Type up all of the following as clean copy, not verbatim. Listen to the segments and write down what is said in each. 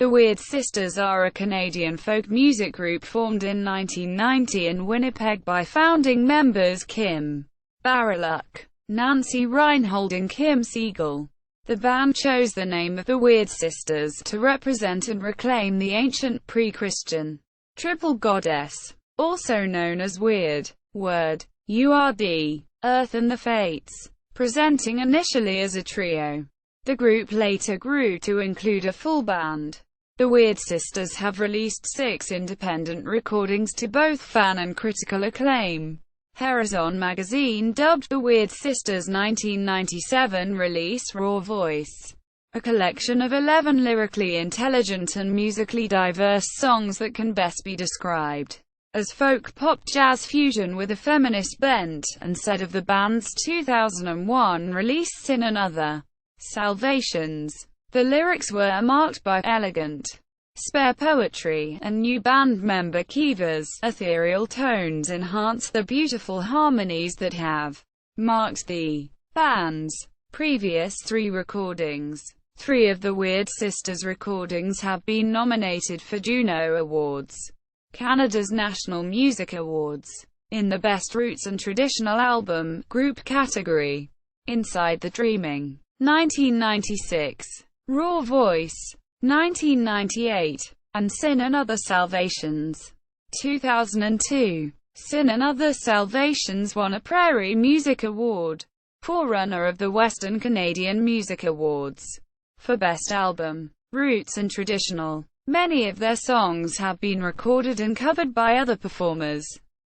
The Wyrd Sisters are a Canadian folk music group formed in 1990 in Winnipeg by founding members Kim Baryluk, Nancy Reinhold and Kim Segal. The band chose the name of the Wyrd Sisters to represent and reclaim the ancient pre-Christian triple goddess, also known as Wyrd, Wurd, Urd, Urth and The Fates. Presenting initially as a trio, the group later grew to include a full band. The Wyrd Sisters have released 6 independent recordings to both fan and critical acclaim. Herizon Magazine dubbed the Wyrd Sisters' 1997 release Raw Voice, a collection of 11 lyrically intelligent and musically diverse songs that can best be described as folk pop jazz fusion with a feminist bent, and said of the band's 2001 release Sin and Other Salvations, the lyrics were marked by elegant, spare poetry, and new band member Kiva's ethereal tones enhance the beautiful harmonies that have marked the band's previous 3 recordings. 3 of the Wyrd Sisters recordings have been nominated for Juno Awards, Canada's National Music Awards, in the Best Roots and Traditional Album Group category. Inside the Dreaming, 1996, Raw Voice, 1998, and Sin and Other Salvations, 2002. Sin and Other Salvations won a Prairie Music Award, forerunner of the Western Canadian Music Awards, for Best Album, Roots and Traditional. Many of their songs have been recorded and covered by other performers.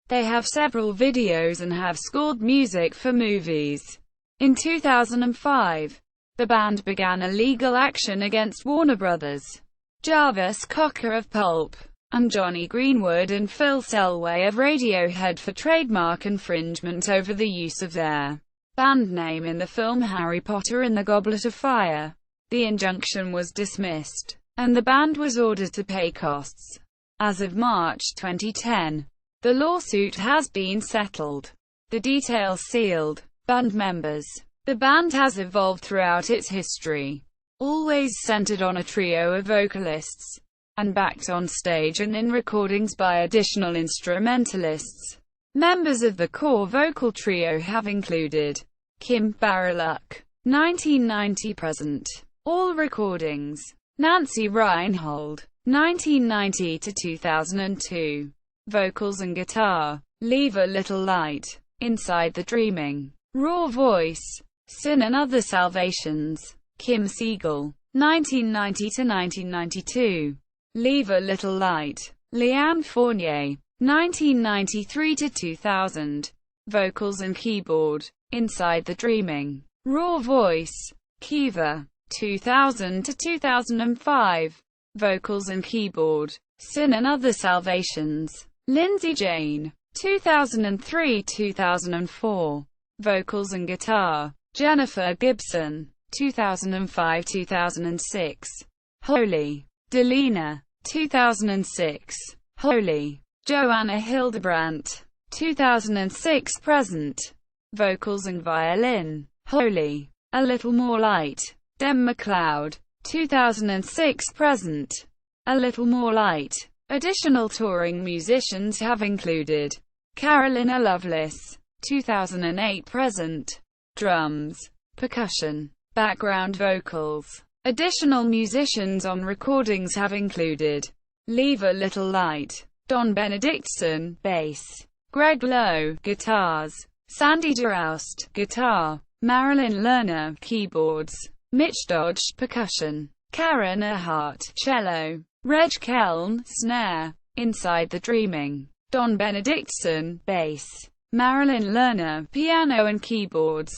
They have several videos and have scored music for movies. In 2005, the band began a legal action against Warner Brothers, Jarvis Cocker of Pulp, and Jonny Greenwood and Phil Selway of Radiohead for trademark infringement over the use of their band name in the film Harry Potter and the Goblet of Fire. The injunction was dismissed, and the band was ordered to pay costs. As of March 2010, the lawsuit has been settled. The details sealed. Band members. The band has evolved throughout its history, always centered on a trio of vocalists, and backed on stage and in recordings by additional instrumentalists. Members of the core vocal trio have included Kim Baryluk, 1990-present, all recordings. Nancy Reinhold, 1990 to 2002, vocals and guitar. Leave a Little Light, Inside the Dreaming, Raw Voice, Sin and Other Salvations. Kim Segal, 1990 to 1992, Leave a Little Light. Leanne Fournier, 1993 to 2000, vocals and keyboard. Inside the Dreaming, Raw Voice. Kiva, 2000 to 2005, vocals and keyboard. Sin and Other Salvations. Lindsay Jane, 2003-2004, vocals and guitar. Jennifer Gibson, 2005-2006, Holy. Delina, 2006, Holy. Joanna Hildebrandt, 2006-present, vocals and violin. Holy. A Little More Light. Dem McLeod, 2006-present, A Little More Light. Additional touring musicians have included Carolina Lovelace, 2008-present, drums, percussion, background vocals. Additional musicians on recordings have included Leave a Little Light, Don Benedictson, bass, Greg Lowe, guitars, Sandy DeRoust, guitar, Marilyn Lerner, keyboards, Mitch Dodge, percussion, Karen Earhart, cello, Reg Keln, snare. Inside the Dreaming, Don Benedictson, bass, Marilyn Lerner, piano and keyboards,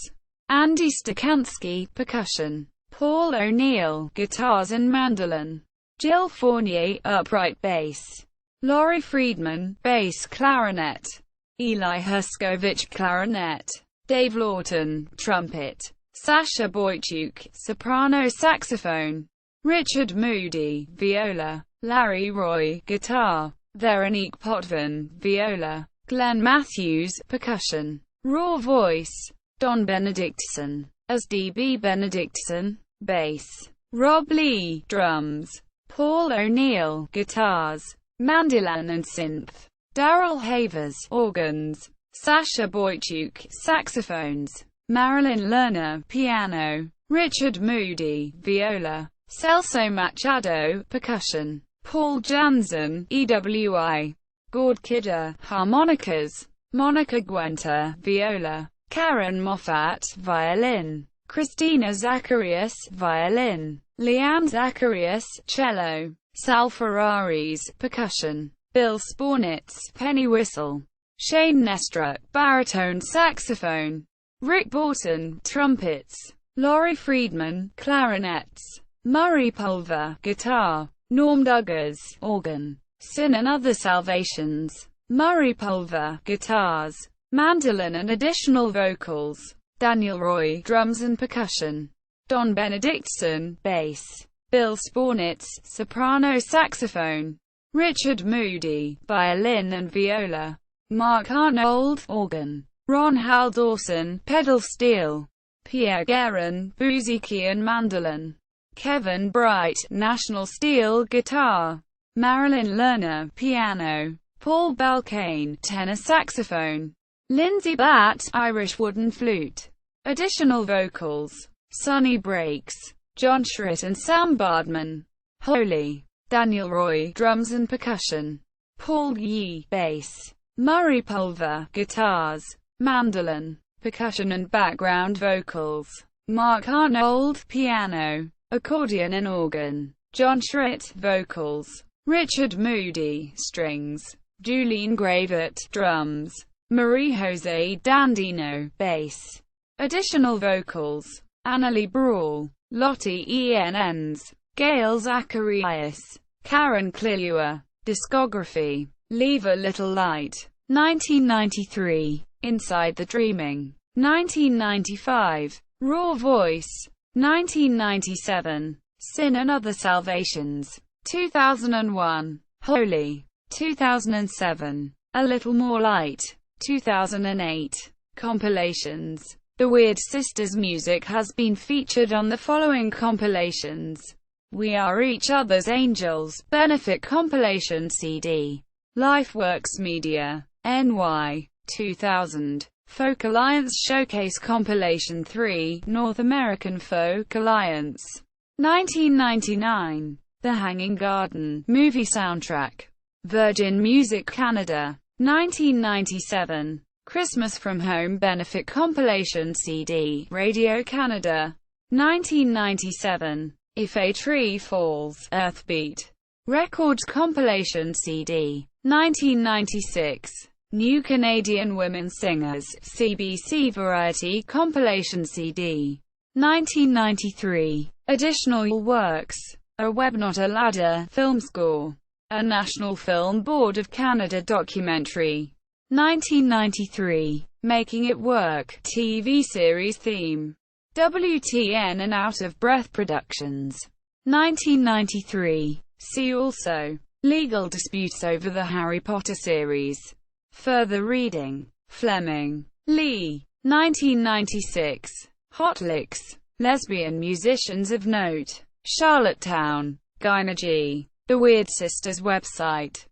Andy Stakansky, percussion, Paul O'Neill, guitars and mandolin, Jill Fournier, upright bass, Laurie Friedman, bass clarinet, Eli Huskovich, clarinet, Dave Lawton, trumpet, Sasha Boychuk, soprano saxophone, Richard Moody, viola, Larry Roy, guitar, Veronique Potvin, viola, Glenn Matthews, percussion. Raw Voice, Don Benedictson, as D.B. Benedictson, bass, Rob Lee, drums, Paul O'Neill, guitars, mandolin and synth. Daryl Havers, organs. Sasha Boychuk, saxophones. Marilyn Lerner, piano. Richard Moody, viola. Celso Machado, percussion. Paul Jansen, EWI. Gord Kidder, harmonicas. Monica Guenter, viola. Karen Moffat, violin. Christina Zacharias, violin. Leanne Zacharias, cello. Sal Ferraris, percussion. Bill Spornitz, penny whistle. Shane Nestruck, baritone saxophone. Rick Borton, trumpets. Laurie Friedman, clarinets. Murray Pulver, guitar. Norm Duggars, organ. Sin and Other Salvations. Murray Pulver, guitars. Mandolin and additional vocals. Daniel Roy, drums and percussion. Don Benedictson, bass. Bill Spornitz, soprano saxophone. Richard Moody, violin and viola. Mark Arnold, organ. Ron Hal Dawson, pedal steel. Pierre Guerin, bouzouki and mandolin. Kevin Bright, national steel guitar. Marilyn Lerner, piano. Paul Balkane, tenor saxophone. Lindsay Batt, Irish wooden flute. Additional vocals. Sonny Breaks. John Schritt and Sam Bardman. Holy. Daniel Roy, drums and percussion. Paul Yee, bass. Murray Pulver, guitars. Mandolin, percussion and background vocals. Mark Arnold, piano. Accordion and organ. John Schritt, vocals. Richard Moody, strings. Julene Gravett, drums. Marie-José Dandino, bass. Additional vocals. Annalie Brawl. Lottie Enns. Gail Zacharias. Karen Klilua. Discography. Leave a Little Light. 1993. Inside the Dreaming. 1995. Raw Voice. 1997. Sin and Other Salvations. 2001. Holy. 2007. A Little More Light. 2008. Compilations. The Wyrd Sisters music has been featured on the following compilations: We Are Each Other's Angels, Benefit Compilation CD. Lifeworks Media. NY. 2000. Folk Alliance Showcase Compilation 3, North American Folk Alliance. 1999. The Hanging Garden, movie soundtrack. Virgin Music Canada. 1997. Christmas from Home Benefit Compilation CD, Radio-Canada. 1997. If a Tree Falls, Earthbeat. Records Compilation CD. 1996. New Canadian Women Singers, CBC Variety Compilation CD. 1993. Additional works. A Web Not a Ladder, film score. A National Film Board of Canada documentary. 1993. Making It Work, TV series theme. WTN and Out of Breath Productions. 1993. See also. Legal disputes over the Harry Potter series. Further reading. Fleming. Lee. 1996. Hot Licks. Lesbian musicians of note. Charlottetown. Gynagy. The Wyrd Sisters website.